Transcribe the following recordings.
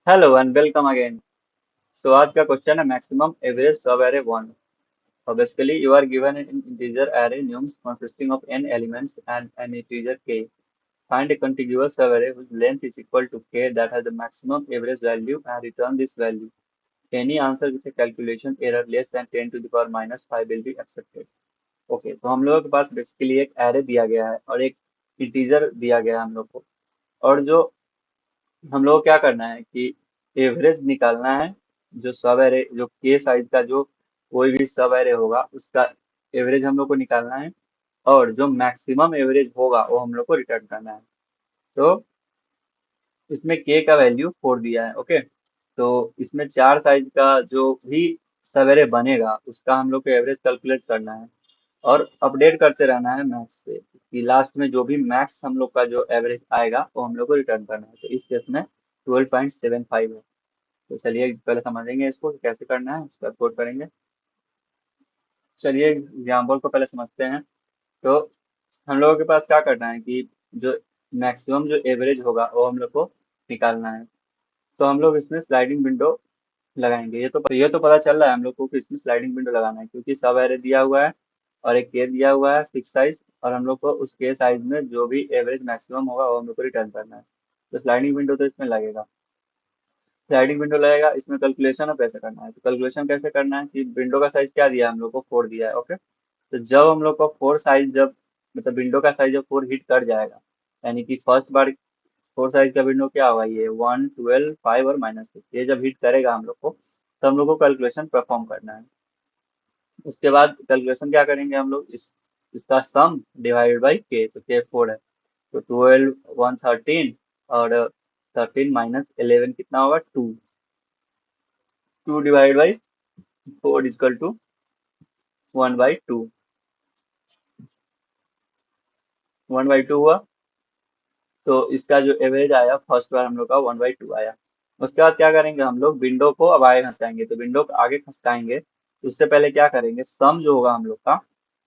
Hello and welcome again. So आज का question है maximum average sub array one. और basically you are given an integer array nums consisting of n elements and an integer k. Find a contiguous subarray whose length is equal to k that has the maximum average value and return this value. Any answer with a calculation error less than 10 to the power minus 5 will be accepted. Okay, तो हम लोगों के पास basically एक array दिया गया है और एक इंटीजर दिया गया है हम लोग को। और जो हम लोग को क्या करना है कि एवरेज निकालना है। जो सब एरे जो के साइज का जो कोई भी सब एरे होगा उसका एवरेज हम लोग को निकालना है। और जो मैक्सिमम एवरेज होगा वो हम लोग को रिटर्न करना है। तो इसमें के का वैल्यू 4 दिया है। ओके, तो इसमें चार साइज का जो भी सब एरे बनेगा उसका हम लोग को एवरेज कैलकुलेट करना है और अपडेट करते रहना है मैक्स से कि लास्ट में जो भी मैक्स हम लोग का जो एवरेज आएगा वो हम लोग को रिटर्न करना है। तो इस केस में 12.75 है। तो चलिए पहले समझेंगे इसको कि कैसे करना है, उसका कोड करेंगे। चलिए एग्जाम्पल को पहले समझते हैं। तो हम लोगों के पास क्या करना है कि जो मैक्सिमम जो एवरेज होगा वो हम लोग को निकालना है। तो हम लोग इसमें स्लाइडिंग विंडो लगाएंगे। ये तो पता चल रहा है हम लोग को कि इसमें स्लाइडिंग विंडो लगाना है क्योंकि सब एरे दिया हुआ है और एक के दिया हुआ है फिक्स साइज, और हम लोग को उस के साइज में जो भी एवरेज मैक्सिमम होगा वो हम लोग को रिटर्न करना है। तो स्लाइडिंग विंडो तो इसमें लगेगा। स्लाइडिंग विंडो लगेगा, इसमें कैलकुलेशन अब कैसे करना है। तो कैलकुलेशन कैसे करना है कि विंडो का साइज क्या दिया है हम लोग को, 4 दिया है। ओके, तो जब हम लोग को 4 साइज जब मतलब विंडो का साइज जब 4 हिट कर जाएगा, यानी कि फर्स्ट बार 4 साइज का विंडो क्या होगा, ये 1, 12, 5 और -6, ये जब हिट करेगा हम लोग को तो हम लोग को कैलकुलेशन परफॉर्म करना है। उसके बाद कैलकुलेशन क्या करेंगे हम लोग, इसका सम डिवाइडेड बाई के। तो के 4 है, तो 12, 1 13 और 13 -11 कितना होगा, 2। 2 डिवाइड बाई 4 इजकल टू 1/2। 1/2 हुआ। तो इसका जो एवरेज आया फर्स्ट बार हम लोग का 1/2 आया। उसके बाद क्या करेंगे हम लोग, विंडो को अब आगे खसकाएंगे। तो विंडो को आगे खसकाएंगे उससे पहले क्या करेंगे, सम जो होगा हम लोग का,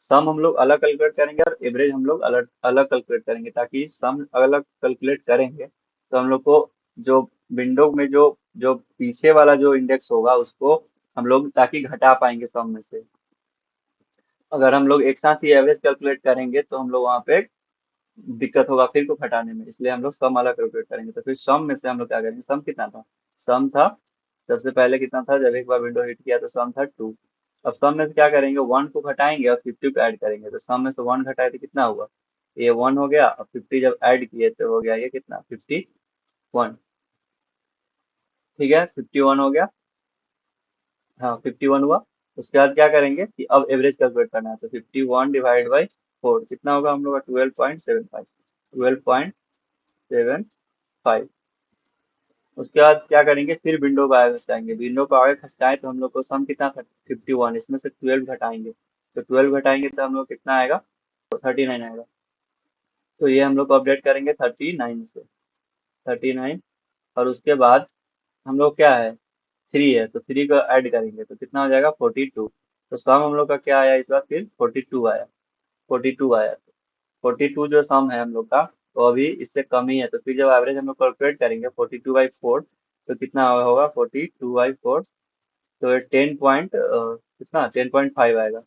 सम हम लोग अलग कैलकुलेट करेंगे और एवरेज हम लोग अलग अलग कैलकुलेट करेंगे, ताकि सम अलग कैलकुलेट करेंगे तो हम लोग को जो विंडो में जो जो पीछे वाला जो इंडेक्स होगा उसको हम लोग ताकि घटा पाएंगे सम में से। अगर हम लोग एक साथ ही एवरेज कैलकुलेट करेंगे तो हम लोग वहाँ पे दिक्कत होगा फिर को घटाने में, इसलिए हम लोग सम अलग कैलकुलेट करेंगे। तो फिर सम में से हम लोग क्या करेंगे, सम कितना था, सम था सबसे पहले कितना था, जब एक बार विंडो हिट किया तो सम था 2। अब सम में से क्या करेंगे, 1 को घटाएंगे और 50 को ऐड करेंगे। तो सम में से 1 घटाए तो कितना हुआ, ये 1 हो गया, और 50 जब ऐड किए तो हो गया ये कितना, 51। ठीक है, 51 हो गया। हाँ, 51 हुआ। उसके बाद क्या करेंगे कि अब एवरेज कैलकुलेट करना है। तो 51 डिवाइड बाई 4 कितना होगा हम लोग का, 12.75। 12.75। उसके बाद क्या करेंगे, फिर विंडो को आगे खसकाएंगे। विंडो को आगे खसकाए तो हम लोग को सम कितना था, 51, इसमें से 12 घटाएंगे। तो 12 घटाएंगे तो हम लोग कितना आएगा, तो 39 आएगा। तो ये हम लोग को अपडेट करेंगे 39 से, 39। और उसके बाद हम लोग क्या है, 3 है तो 3 को ऐड करेंगे तो कितना हो जाएगा, 42। तो सम हम लोग का क्या आया इस बार, फिर 42 आया। 42 आया। 42 जो सम है हम लोग का वो अभी इससे कम ही है। तो फिर जब एवरेज हम लोग कैलकुलेट करेंगे 42/4 तो कितना होगा, 42/4। तो ये 10 पॉइंट कितना, 10.5 आएगा,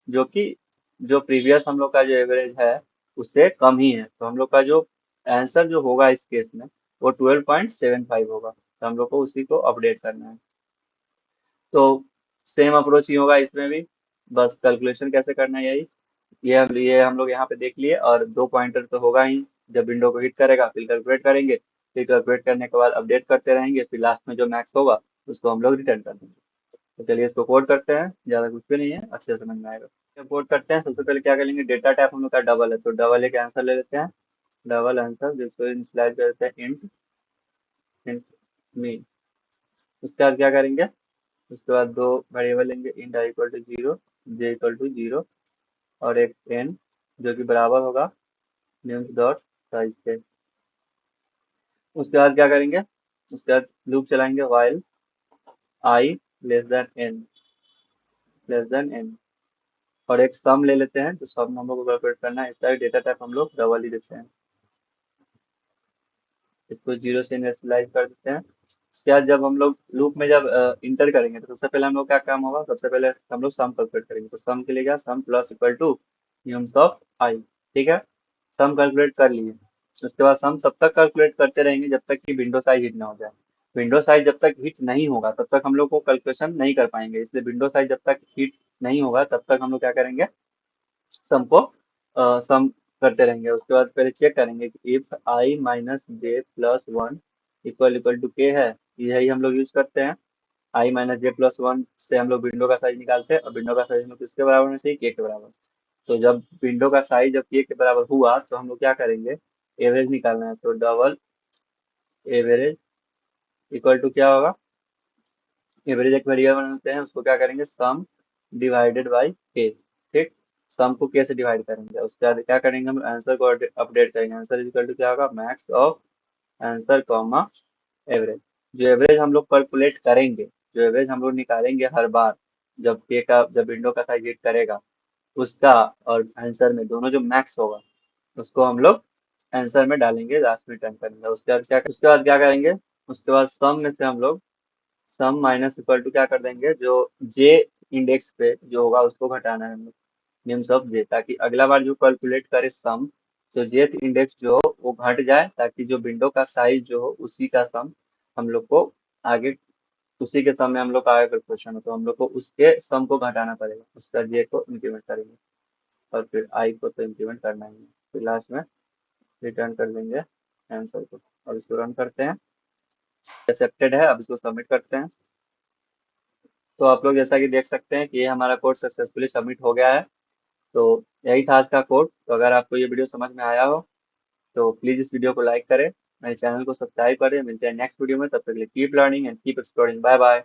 जो कि जो प्रीवियस हम लोग का जो एवरेज है उससे कम ही है। तो हम लोग का जो आंसर जो होगा इस केस में वो 12.75 होगा। तो हम लोग को उसी को अपडेट करना है। तो सेम अप्रोच ही होगा इसमें भी, बस कैलकुलेशन कैसे करना है यही। ये हम लोग यहाँ पे देख लिए, और दो पॉइंटर तो होगा ही। जब विंडो को हिट करेगा फिर कैलकुलेट करेंगे, फिर कैलकुलेट करने के बाद अपडेट करते रहेंगे, फिर लास्ट में जो मैक्स होगा उसको हम लोग रिटर्न कर देंगे। तो चलिए इसको कोड करते हैं, ज़्यादा कुछ भी नहीं है, अच्छे से समझ में आएगा। जब कोड करते हैं सबसे पहले क्या करेंगे, डेटा टाइप हम लोग का डबल है तो डबल एक आंसर ले लेते हैं। डबल आंसर जिसको इनिशियलाइज कर देते हैं इंट, इंट मीन। उसके बाद क्या करेंगे, उसके बाद दो वेरिएबल लेंगे, int i equal to 0, j equal to 0 और एक एन जो कि बराबर होगा नेम्स डॉट साइज के। उसके बाद क्या करेंगे, उसके बाद लूप चलाएंगे while i less than n, और एक सम ले लेते हैं जो सम नंबर को कैलकुलेट करना है। इसका डेटा टाइप हम लोग डबल ही देते हैं, इसको 0 से इनिशियलाइज कर देते हैं। उसके बाद जब हम लोग लूप में जब इंटर करेंगे तो सबसे पहले हम लोग क्या काम होगा, सबसे पहले हम लोग सम कैलकुलेट करेंगे। तो सम के लिए क्या, सम प्लस इक्वल टू न्यूम्स ऑफ आई। ठीक है, सम कैलकुलेट कर लिए। उसके बाद सम तब तक कैलकुलेट करते रहेंगे जब तक कि विंडो साइज हिट ना हो जाए। विंडो साइज जब तक हिट नहीं होगा तब तक हम लोग को कैलकुलेशन नहीं कर पाएंगे, इसलिए विंडो साइज जब तक हिट नहीं होगा तब तक हम लोग क्या करेंगे, सम को सम करते रहेंगे। उसके बाद पहले चेक करेंगे कि if i minus j plus one equal equal to के है। यही हम लोग यूज करते हैं। I minus j plus one से हम लोग विंडो का साइज निकालते हैं, और विंडो का साइज हम लोग किसके बराबर होना चाहिए, के के बराबर। तो जब विंडो का साइज जब के बराबर हुआ तो हम लोग क्या करेंगे, एवरेज निकालना है। तो डबल एवरेज इक्वल टू क्या होगा, एवरेज एक वेरिएबल बनाते हैं, उसको क्या करेंगे, सम डिवाइडेड बाई के। ठीक, सम को के से डिवाइड करेंगे। उसके बाद क्या करेंगे, हम आंसर को अपडेट करेंगे। आंसर इक्वल टू क्या होगा, max of answer comma average. जो एवरेज हम लोग कैलकुलेट करेंगे, जो एवरेज हम लोग निकालेंगे हर बार जब के का, जब विंडो का साइज हिट करेगा, उसका और आंसर में दोनों जो मैक्स होगा उसको हम लोग आंसर में डालेंगे, लास्ट में रिटर्न करेंगे। उसके बाद क्या करेंगे, उसके बाद सम में से हम लोग सम माइनस इक्वल टू क्या कर देंगे, जो जे इंडेक्स पे जो होगा उसको घटाना है हमें, निम्स ऑफ जे, ताकि अगला बार जो कैलकुलेट करे सम, तो जे इंडेक्स जो हो वो घट जाए, ताकि जो विंडो का साइज जो हो उसी का सम हम लोग को आगे, उसी के सम में हम लोग का आगे कैलकुलेशन हो तो हम लोग को उसके सम को घटाना पड़ेगा, उसका जे को इंक्रीमेंट करेंगे, और फिर आई को तो इंक्रीमेंट करना ही है। फिर लास्ट में रिटर्न कर देंगे आंसर को, और इसको रन करते हैं। एक्सेप्टेड है, अब इसको सबमिट करते हैं। तो आप लोग जैसा कि देख सकते हैं कि ये हमारा कोड सक्सेसफुली सबमिट हो गया है। तो यही था आज का कोड। तो अगर आपको ये वीडियो समझ में आया हो तो प्लीज इस वीडियो को लाइक करें, मेरे चैनल को सब्सक्राइब करें। मिलते हैं नेक्स्ट वीडियो में, तब तक के लिए keep learning and keep exploring. Bye bye.